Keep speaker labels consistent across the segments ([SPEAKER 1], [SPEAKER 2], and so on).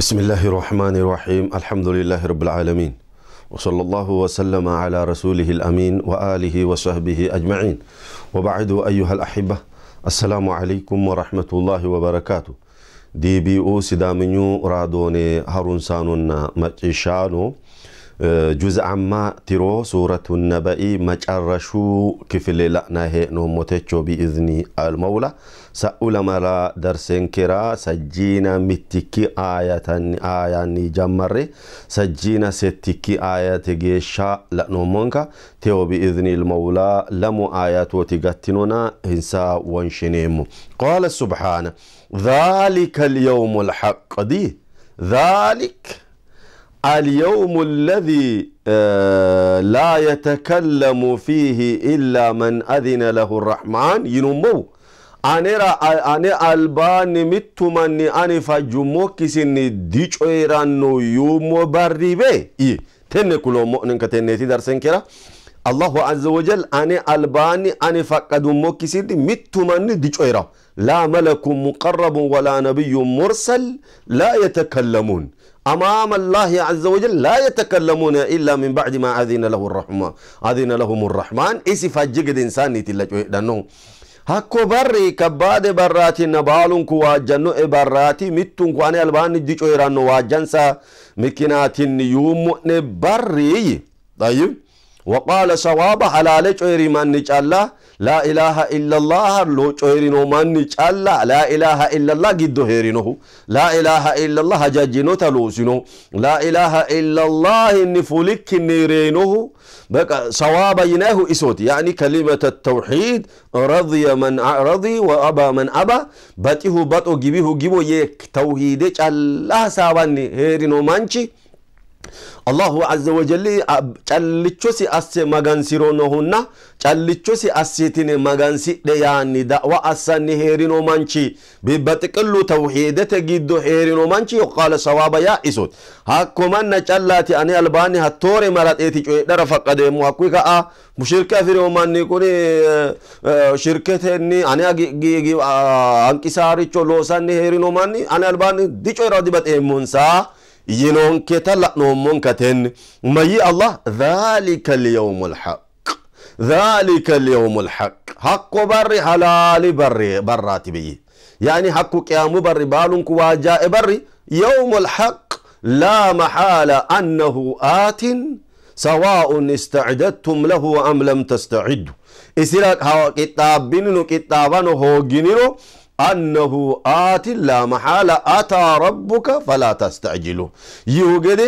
[SPEAKER 1] بسم الله الرحمن الرحيم الحمد لله رب العالمين وصلى الله وسلم على رسوله الأمين وآله وصحبه أجمعين وبعد أيها الأحبة السلام عليكم ورحمة الله وبركاته دي بي او سدامنيو رادوني هارون سانونا مجيشانو جزء عما ترو سورة النبأ مجرشو كفل لأنا هينو متجو بإذن المولى سأول مرا درسين كرا سجينا متكي آياني جمري سجينا ستكي آيات جيشا لأنو منكا تيو بإذن المولى لمو آيات وتغتنونا هنسا وانشنيمو قال سبحانه ذلك اليوم الحق دي ذلك اليوم الذي لا يتكلم فيه إلا من أذن له الرحمن ينمو أنا ألبان متمني أنا فجموك سني ديش إيرانو يوم بريبه تنكلو مؤمن كتنتي درسن كرا الله عز وجل أنا ألباني أنا فقد موكسيد متمني ديش إيران لا ملك مقرب ولا نبي مرسل لا يتكلمون أمام الله عز وجل لا يتكلمون إلا من بعد ما أذن لهم الرحمن إسي فجقد إنساني تلجوه دانو هكو بري كباد براتي نبالون كواجنو براتي متون كواني الباني ديجو إيرانو واجنسا مكيناتين يوم بري طيب وقال صواب حلالة جويري من نجالله لا إله إلا الله لو جويرينو من نجالله لا إله إلا الله جدو هيرينو لا إله إلا الله هجاجينو تلوسينو لا إله إلا الله نفولك نيرينو بقى صواب يناه إسوت يعني كلمة التوحيد رضي من رضي وأبى من أبى باتيه باتو جيبو يك توحيدك الله سابني هيرينو منشي الله عز وجل چالچوسي أسي مغانسيرونهن چالچوسي أسيتين مغانسي دياني دعوة أساني هيرينو منشي ببتقلو توحيدة جدو هيرينو منشي وقال صواب يا إسود هاكو من چالاتي أني ألباني هاتوري مرات إيتي چوئي درفا قديمو هاكويكا مشركة فيرو من نيكوني شركة هني أني أنكساري چو لوساني هيرينو مني أني ألباني دي چوئي رادي بات إيمونسا ينون كتلا نومون كتن مي الله ذلك اليوم الحق ذلك اليوم الحق حق بري حلال بري براتي بي يعني حق قيام بري بالون كواجاء بري يوم الحق لا محالة أنه آت سواء استعددتم له أم لم تستعدوا إسراك هوا كتابينو كتابانو هو جنينو أنه آت لا محالة أتى ربك فلا تستعجلوا يوجد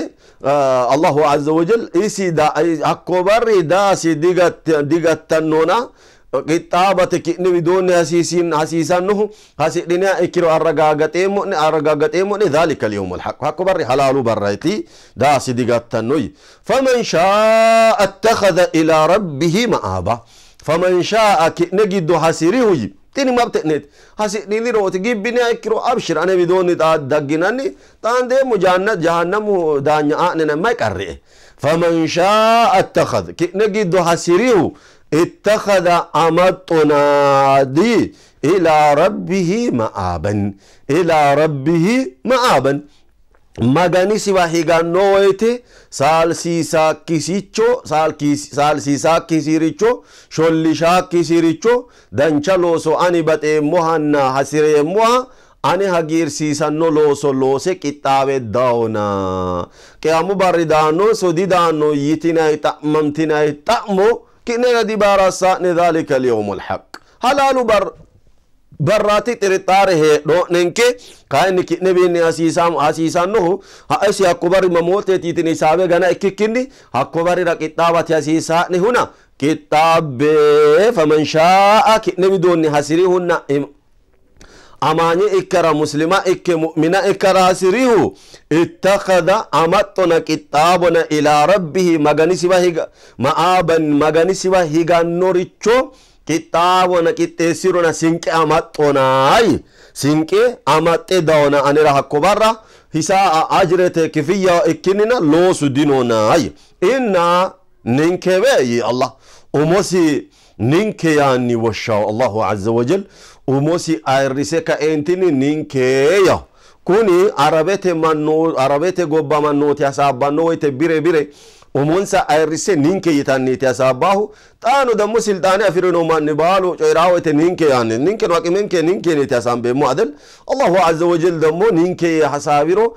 [SPEAKER 1] الله عز وجل إسي دا أكبر داسي ديغت تنونا كتابة كني بدون حسيسانه حسيدنا إكرو أرجعت إيمون ذلك اليوم الحق أكبر حلال بريتي داسي ديغت تنوي فمن شاء اتخذ إلى ربه مآبا فمن شاء كني جدو حسيره تاني ما بتقنت هسي نيلي روت جيب بني أكرو أبشر أنا بدوني دقيناني تان دي مجاند جهنم دانيا أنا ما يكرر فمن شاء اتخذ نجد حسيريه اتخذ أمتنا دي إلى ربه مآبا magani siwa higanoete salsisa kisiricho shollisha kisiricho dancha loso ani bate mohanna hasire moha ani hagir sisanno loso lose kitabe dauna qiyamu baridano sodidano yitina ta'mamtina ta'mo kinega di barasa ne dhalika al-yawm al-haq halalu براتي تريتاره دو ننكي كاين كي نبي اسيسان نو اسي اكبر مموت تيتني سابه غنا اككني اكبر ركتابه اسيسان هنا كتاب فمن شاء كي نبي دون حسري هنا اماني اكرا مسلمه اك مؤمنه اكرا حسريه اتخذ امتنا كتابنا الى ربه مغني سبا مآبا مغني سبا هيغانوريچو كتابنا كتسيرنا سينك أماتوناي سينك أمات دونا أنيرا هكبرة هسا أجرت كفية إكننا لوس دينوناي إنا ننكبي الله وموسي ننكياني وشاو الله عز وجل وموسي أرسك أنتني ننكيا كوني عربيتي قبا منوتي أسابانو ويت بيري ومنسا ايرسي نينكي يتاني تياساباهو تانو دمو سلطاني افرينو ما نبالو چيراوة نينكي يعني نينكي نواكي منكي نينكي نتياسان بيمو عدل الله عز وجل دمو نينكي حسابيرو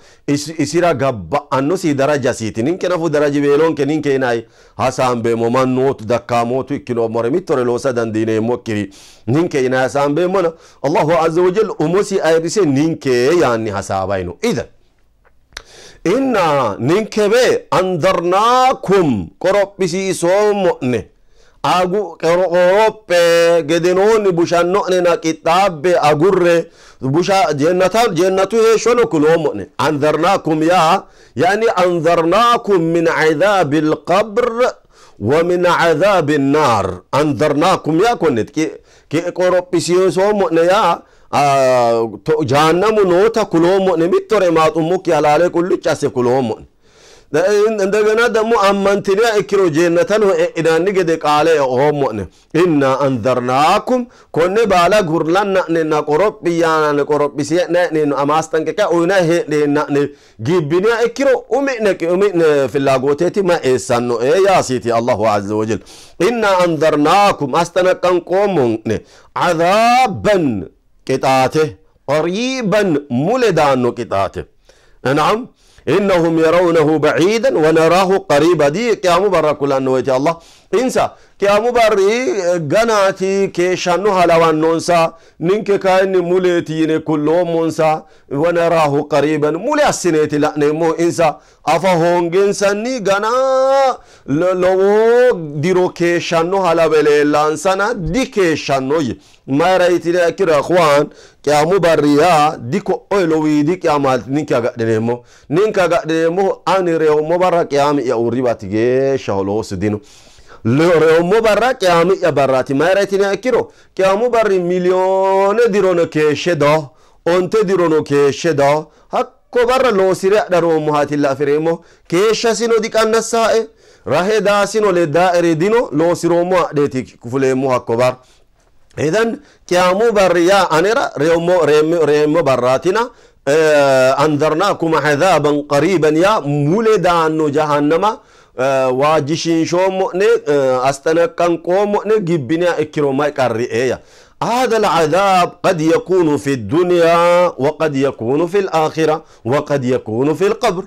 [SPEAKER 1] اسيرا قبا انو سي درجة سيتي نينكي نفو درجة بيلون كي نينكي ناي حسان بيمو من نوت دكاموتو اكينو مرميتو رلوسا دنديني موكري نينكي ناسان بيمو الله عز وجل اموسي ايرسي نينكي يعني حسابينو إذا إنا ننكبه أنذرناكم قربسي صومني أقو قرب جدنون بوشان نقنا كتاب أقر بوشا جنته شنو كلهم أنذرناكم يعني أنذرناكم من عذاب القبر ومن عذاب النار أنذرناكم يا كنت كي قربسي صومني يا جهنم نوتا كلهم نمتر ما تمك على عليه كل شيء كلهم عندنا دم أمانتنا إكرو جنة إذا نجد قاله هم إنا أنذرناكم كنا بالا غرلنا نقرب بيانا نقرب بسيئنا أماستن كا ونا هنا جيبنا إكرو أمنا في اللاغوتة ما إنسانو يا سيتي الله عز وجل إنا أنذرناكم أستنكم قومون عذابا قطعته قريبا ملدان قطعته نعم إنهم يرونه بعيدا ونراه قريبا دي كيامو برا كل أنويتي الله إنسا كيامو بري غناتي كيشانو هلوان نونسا ننك كاين ملتين كلهم منسا ونراه قريبا ملي السنة لأنمو إنسا أفهونجن سني غنا لو ديرو كيشانو هلوان سنة دي كيشانو ما رأيتي لأكير أخوان كيامو بريا ديكو أولوي دي كيامات ننكا قدمو أني ريو مبارا كيامي يأوريباتي جيشاولو سدينو لريومو برا كيامي يبراتي ما رأيتني أكيرو كيامو بري مليون ديرونو كيشدو أنت ديرونو كيشدو هكو برا لو سيري أدرومو هاتي الله فريمو كيشا سينو ديك النسائي راهي داسينو لدائري دينو لو سيرومو أديتي كفليمو هكو بر إذن كيامو بريا أنيرا ريومو براتنا أنذرناكم عذابا قريبا يا مولدان جهنم واجشين شو مؤني أستنكن قوم مؤني جبنا إكرو ما يكرئيه هذا العذاب قد يكون في الدنيا وقد يكون في الآخرة وقد يكون في القبر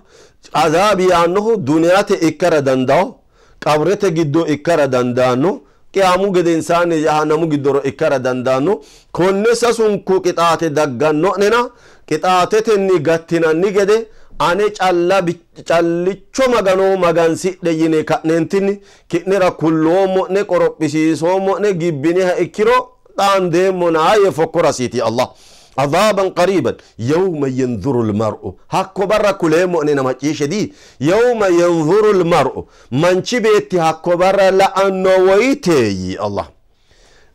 [SPEAKER 1] عذاب يعني دنيا إكر دندو قبر تجدو إكر دندانو كيامو قد إنسان جهنم قدر إكر دندانو كن سسون كو كتات دغنو ننا كتات تنغتنا نيجده أنا callicho magano magansi deyine kanentini kinera kullomo ne qoropisisomo ne gibbini ha ikkiro dande monaye fokorasiti Allah عذابا قريبا يوم ينظر المرء هكو برا كلهم أننا ماتيش دي يوم ينظر المرء من شبيت هكو برا لأنه ويتي الله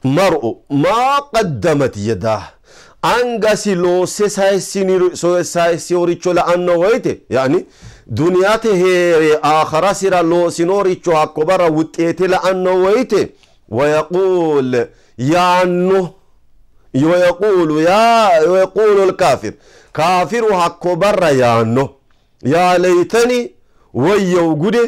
[SPEAKER 1] مرء ما قدمت يداه أنغسي لو سيسايسيوريشو لأنه ويتي يعني دنياته هي آخر سيرا لو سينوريشو هكو برا وتيتي لأنه ويتي ويقول يا أنه ويقول الكافر كافر هكو برا يانو يا ليتني ويو غدي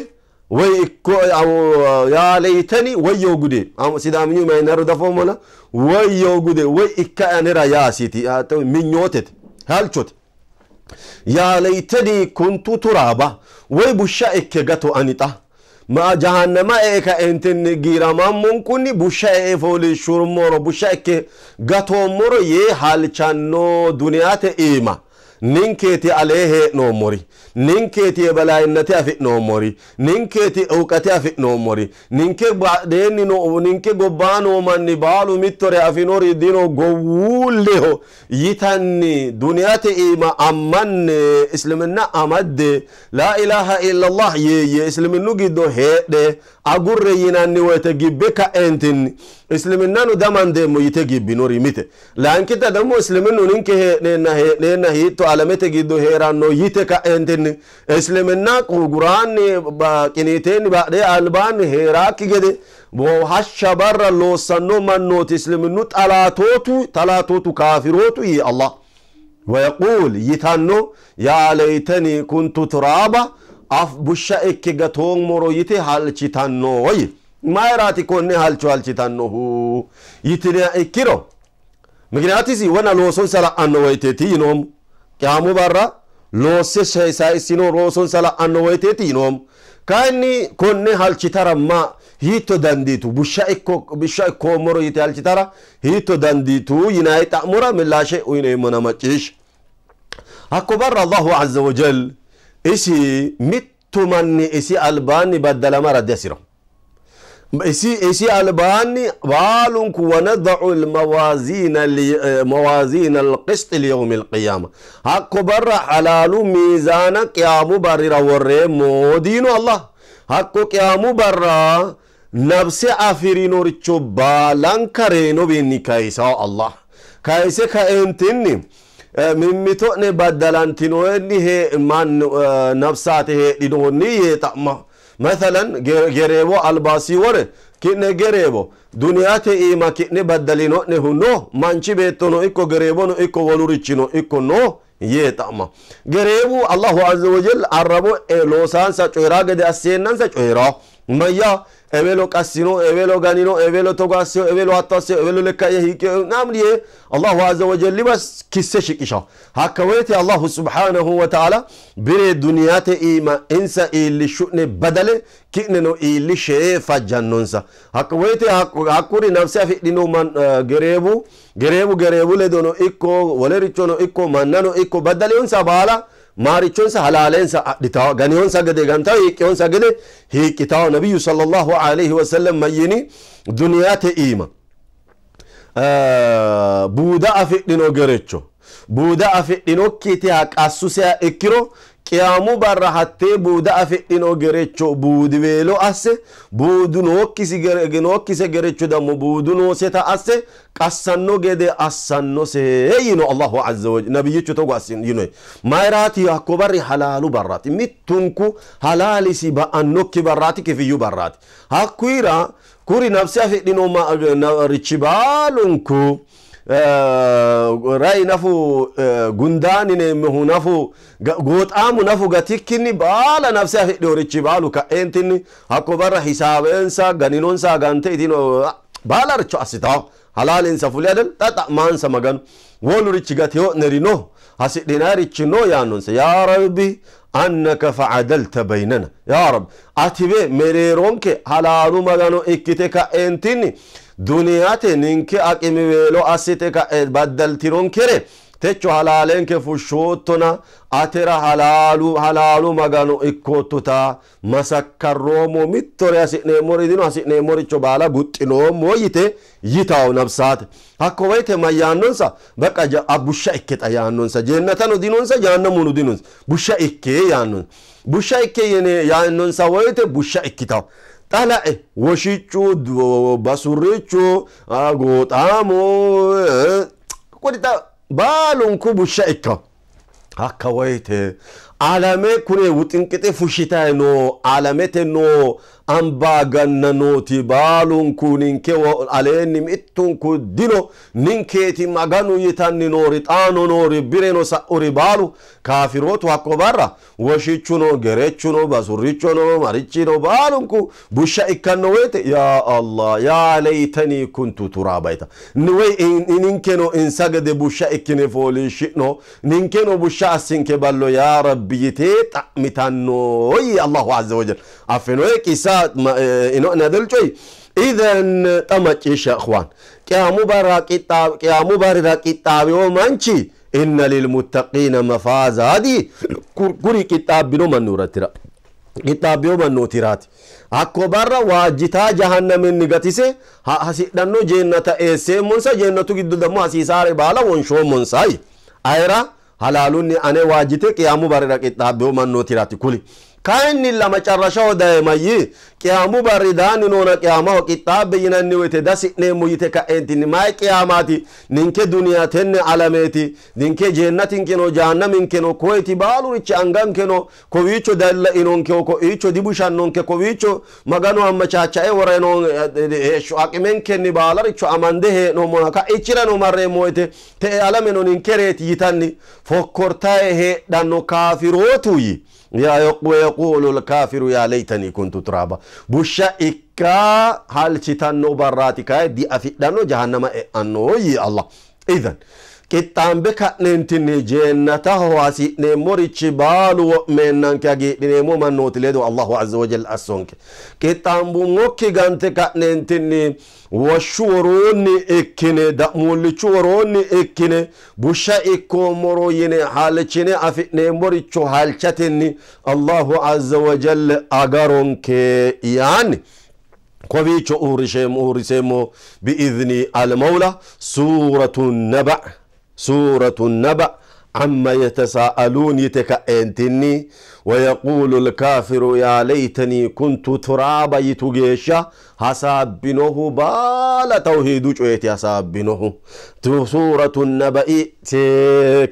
[SPEAKER 1] يا ليتني ويو غدي سيدامني ما ينرد فمولا ويو غدي ويكا انرا يا سيتي من يوتت هالشوت يا ليتني كنت ترابا ويبشائك غتو انيتا ما جهنم إيكا أنتن جيرا ما ممكن بوشة فولي شرمورو بوشة كي غتومورو يه حال چانو دنيات إيما نينكيتي عليه نوموري نينكيتي بلاينتي أفق نوموري نينكيتي أوكتي أفق نوموري نينكي بعدين نينكي غبانو من نبالو ميتوري أفنوري دينو غووليه يتاني دنيات إيما أمان إسلامنا أمد لا إله إلا الله يه إسلامنو جدو هيد أقول يناني ويتجيبك أنتن إسلامنا نو دمان دمو يتجيب نوري ميت لأن كده دمو إسلامنا نينكي نينا هيتو علامة جدو هيرانو يتك أنتن إسلامنا قرآن كنيتين بعد ألبان هيراك جده وحش برا لو سنو من نوت إسلامنا تلاتوتو كافروتو يا الله ويقول يتانو يا ليتني كنت ترابا أف بشا إكي غتون مرو يتي هالچي تانو وي ما يراتي كوني هالچي تانو يتني إكيرو مغناتيسي وانا لوسون سلا أنو ويتيتي ينوم قيامو برا لوسي سايسينو روسون سلا أنو ويتيتي ينوم كاني كوني هالچي ترما هيتو دانديتو بشا إكو مرو يتي هالچي ترا هيتو دانديتو يناي تأمرا من لا شيء ويني منامتش أكبر الله عز وجل إسي متمني إسي ألباني بدل مرة دسيرو إسي ألباني بالونك ونضع موازين القسط ليوم القيامة أكبر حلال ميزانا قيامو برر ورمو دينو الله أكو قيامو برا نفسي أفرينو ريتشو بالان كرينو بيني كايسا الله كايسا كاينتيني ممتوني بدلانتينو اللي هي من نفساته لدوني يتأمه مثلا جريبو الباسي وره كنه جريبو دنياته إيما كنه بدلينو نهنو منشي بيتونو إكو جريبونو إكو ولوريچينو إكو نو يتأمه جريبو الله عز وجل عربو لوسان ساچويرا قد أسينان ساچويرا ميا evelo kasino evelo ganino evelo togasio evelo attasio evelo lekkaye hike namliye Allahu azza wa jalla bas kisse shikisha hakaweti Allah subhanahu wa ta'ala bire duniyate ima insa illi shune badale kineno illi shefa jannonsa hakaweti hakuri nafsi afidino man gerebu le dono ikko walerichono ikko mannano ikko badale unsa bala maarichonsa halalensa ditaw ganionsa gade gantaw hiqionsa gade hiqitaw nabiyyu sallallahu alayhi wa sallam mayini duniyate ima buuda afidino gerecho buuda afidino kiti haqasuse ikkiro qiyamu barra hatte buuda afidino gerecho buudi velo asse buudu nokkise gerecho damo buudu no seta asse qassanno gede assanno se yino Allahu azza wa nabiyyu to gwasin yino mayrati akobari halalu barrati mittunku halalisi ba annokki barrati kifiyu barrati hakuira kuri nafsi afidino ma richibalunku rai nafu gundani ne mehu nafu gotamu nafu gatikini bala nafsi afidino richibalu ka entini akobara hisabensa ganinonsa gante itino bala richo asita halalin fulyadan tata mansa magan wolu richigatiyo nerino hasidina richino yanonsa ya rabbi annaka fa'adalta baynana ya rab atibe mereronke halalu magano ikkite ka entini duniyate ninke aqimi velo asite ka badaltiron kere techo halalenke fushotona atera halalu magano ikkotuta masakkaromo mittore asine moridino asine moricho bala guttino moyite yitaw nafsat hakko wayte mayanonsa baqa abusha ikketa yanonsa jennatano dinonsa jahannamunu dinonsa busha ikke yanon busha ikke yene yanonsa wayte busha ikkitaw طلع وشيچو باسوريچو غوطامو قلت بالون كوب الشيكا هكا ويته عالمي كوني وتنكتي فشيتا نو عالمته نو أمباغن نوتي بالون كونينكي وعليني مئتونكو دينو نينكيتي مغانو يتاني نوري تانو نوري بيرينو سأوري بالو كافروت وحكو برا وشيچونو غريچونو باسوريچونو مريچينو بالونكو بوشا إكانو ويتي يا الله يا ليتني كنت ترابيتا نوي نينكينو إنساقد بوشا إكيني فولي شئنو نينكينو بوشا أسينكي بالو يا ربي يتيت متانو الله عز وجل عفنو إكيسا إنو ندلچوي إذن تمچيش أخوان قيامو برا كتاب ومانچي إن للمتقين مفازا هذه كوري كتاب بنو من نورترا كتاب يوم النوترات أكو برا واجتا جهنم النغتيسي حسيدنو جنة إيسي منسا جنة جدو دمو حسيساري بالا ونشو منساي أيرا حلالوني أنا واجتي قيامو برا كتاب يوم النوترات كولي كاين لما چرشو دائماي قيامو باردان نونا قيامه كتاب ينني وتدسئني ميتك انتني ما قياماتي ننك دنيا تن علامتي ننك جنة كنو جهنم كنو كويتي بالو ريتش انغان كنو كويچو دل انونكو كويچو ديبوشان نونك كويچو مغانو اما چاچاي ورينو شو اقمن كني بالاريچو امانده نو مونكا اچرانو مره مويته تي علامنو ننكريت يتاني فكرتاي هي دانو كافروتوي ويقول الكافر يا ليتني كنت ترابا بوشا إكا هل تتنو براتك دي أفئدانو جهنم أنو يا الله إذن كتان بكا ننتني جنته واسي نموريش بالو منن كاجي نمو من نوتلدو الله عز وجل أسونك كتان بموكي غانتك ننتني وشوروني إكني دأمولي شوروني إكني بوشا إكو مرويني حالتشني أفئني موريشو حالتشتني الله عز وجل أغارونك يعني كوبيشو أوريشيمو بإذن المولى سورة النبأ عما يتساءلون يتكأنتني ويقول الكافر يا ليتني كنت ترابا يتوغيشا حسابينه بالا توحيد جويتي حسابينه سورة النبأ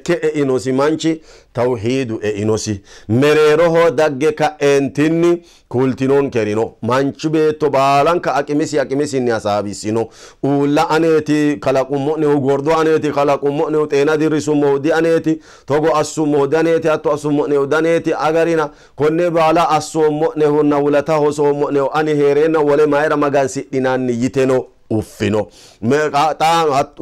[SPEAKER 1] تكئنو سيمانشي توحيد إنوسي مريروه دقك انتني كولتنون كرينو منش بيتو بالان كأكمسي نياسابي سينو أولا أنيتي خلق مؤنه وغردو أنيتي خلق مؤنه وتينا دي رسومه دي أنيتي توغو أسومه دانيتي أتو أسومه دانيتي أغارينا كوني بالا أسومه نولته سومه أني هيرين ولي مايرا مغان سيدنان يتنو uffino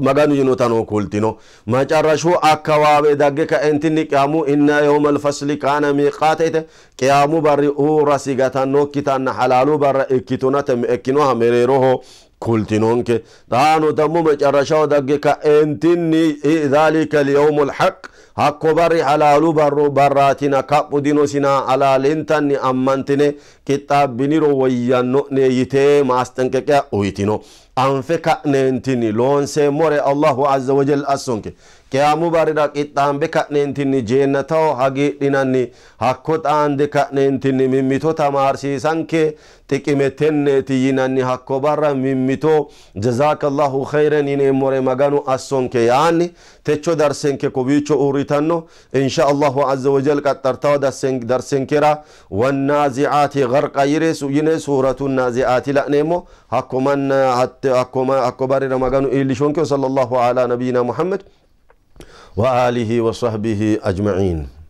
[SPEAKER 1] maganu yino tano kultino macarrashu akkawabe dagge ka entinni qiyamu inna yawmal fasli kana miqatete qiyamu barri ura sigatano kitanna halalu barra ikitonate ekino hamereroho kultinonke dano damu macarrashu dagge ka entinni dhalika al-yawmul haqq hakko barri halalu barro barratina kapudino sina alalintanni ammantine kitabiniro wayyanno ne yite mastankeka uytino anfeka nentini lonse more Allahu azza wa jalla asonke qiyamu barida qitambe ka nentini jennataw hagi dinanni hakko taande ka nentini mimmito tamarsi sanke tiqimetenne tiyinanni hakko barra mimmito jazakallahu khairan ine more maganu asonke yani techo darsenke kobicho uritanno insha Allahu azza wa jalla qatartaw darsenkera wan nazi'ati gharqa yiresu yine suratun nazi'ati la nemo hakko man hakko barira maganu ilishonke sallallahu ala nabiyina Muhammad وآله وصحبه أجمعين.